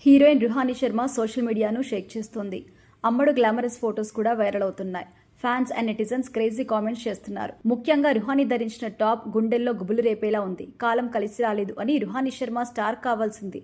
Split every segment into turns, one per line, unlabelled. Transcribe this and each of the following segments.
Heroine Ruhani Sharma social మీడియాను షేక్ చేస్తోంది. అమ్మడు గ్లామరస్ ఫోటోస్ కూడా వైరల్ అవుతున్నాయి. Fans and netizens crazy comments చేస్తున్నారు. ముఖ్యంగా రుహానీ ధరించిన టాప్ గుండెల్లో గుబులు రేపేలా ఉంది. కాలం కలిసి రాలేదు అని రుహానీ శర్మ స్టార్ కావాల్సింది.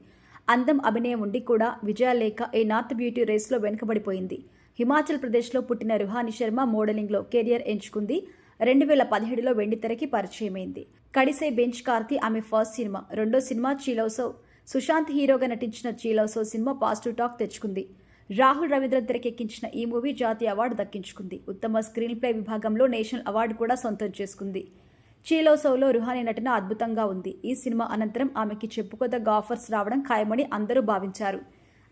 అందం అభినయం ఉండి కూడా విజయాలు లేక ఏ నార్త్ బ్యూటీ రేస్లో వెనుకబడిపోయింది. హిమాచల్ ప్రదేశ్లో పుట్టిన రుహానీ శర్మ మోడలింగ్లో కెరియర్ ఎంచుకుంది. 2017లో వెండితెరకి పరిచయమైంది. కడిసే బెంచ్ కార్తీ ఆమె ఫస్ట్ సినిమా. రెండో సినిమా చీలౌసౌ. సుశాంత్ హీరోగా నటించిన చీలౌసౌ సినిమా పాజిటివ్ టాక్ తెచ్చుకుంది. రాహుల్ రవీంద్రన్ తెరకెక్కించిన ఈ మూవీ జాతీయ అవార్డు దక్కించుకుంది. ఉత్తమ స్క్రీన్ ప్లే విభాగంలో నేషనల్ అవార్డు కూడా సొంతం చేసుకుంది. చీలౌసౌలో రుహానీ నటన అద్భుతంగా ఉంది. ఈ సినిమా అనంతరం ఆమెకి చెప్పుకోదగ్గ ఆఫర్స్ రావడం ఖాయమని అందరూ భావించారు.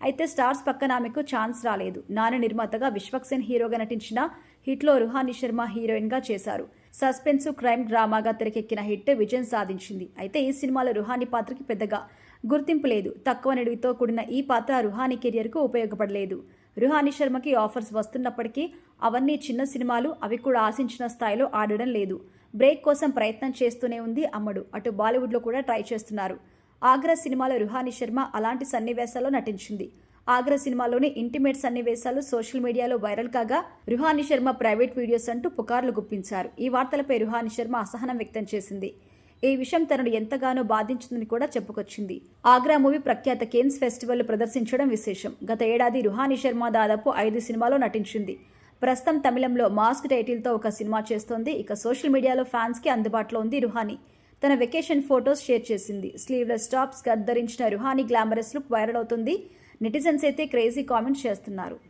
అయితే స్టార్స్ పక్కన ఆమెకు ఛాన్స్ రాలేదు. నాని నిర్మాతగా విశ్వక్సేన్ హీరోగా నటించిన హిట్లో రుహానీ శర్మ హీరోయిన్గా చేశారు. సస్పెన్స్ క్రైమ్ డ్రామాగా తెరకెక్కిన హిట్ విజయం సాధించింది. అయితే ఈ సినిమాలో రుహానీ పాత్రకి పెద్దగా గుర్తింపు లేదు. తక్కువ నిడివితో కూడిన ఈ పాత్ర రుహానీ కెరియర్కు ఉపయోగపడలేదు. రుహానీ శర్మకి ఆఫర్స్ వస్తున్నప్పటికీ అవన్నీ చిన్న సినిమాలు. అవి కూడా ఆశించిన స్థాయిలో ఆడడం లేదు. బ్రేక్ కోసం ప్రయత్నం చేస్తూనే ఉంది అమ్మడు. అటు బాలీవుడ్లో కూడా ట్రై చేస్తున్నారు. ఆగ్రా సినిమాలో రుహానీ శర్మ అలాంటి సన్నివేశాల్లో నటించింది. ఆగ్రా సినిమాలోని ఇంటిమేట్ సన్నివేశాలు సోషల్ మీడియాలో వైరల్ కాగా రుహానీ శర్మ ప్రైవేట్ వీడియోస్ అంటూ పుకార్లు గుప్పించారు. ఈ వార్తలపై రుహానీ శర్మ అసహనం వ్యక్తం చేసింది. ఈ విషయం తనను ఎంతగానో బాధించిందని కూడా చెప్పుకొచ్చింది. ఆగ్రా మూవీ ప్రఖ్యాత కేన్స్ ఫెస్టివల్ ప్రదర్శించడం విశేషం. గత ఏడాది రుహానీ శర్మ దాదాపు 5 సినిమాలో నటించింది. ప్రస్తుతం తమిళంలో మాస్క్ టైటిల్తో ఒక సినిమా చేస్తోంది. ఇక సోషల్ మీడియాలో ఫ్యాన్స్కి అందుబాటులో ఉంది రుహానీ. తన వెకేషన్ ఫొటోస్ షేర్ చేసింది. స్లీవ్లెస్ టాప్ స్కర్ట్ ధరించిన రుహానీ గ్లామరస్ లుక్ వైరల్ అవుతుంది. నెటిజన్స్ అయితే క్రేజీ కామెంట్స్ చేస్తున్నారు.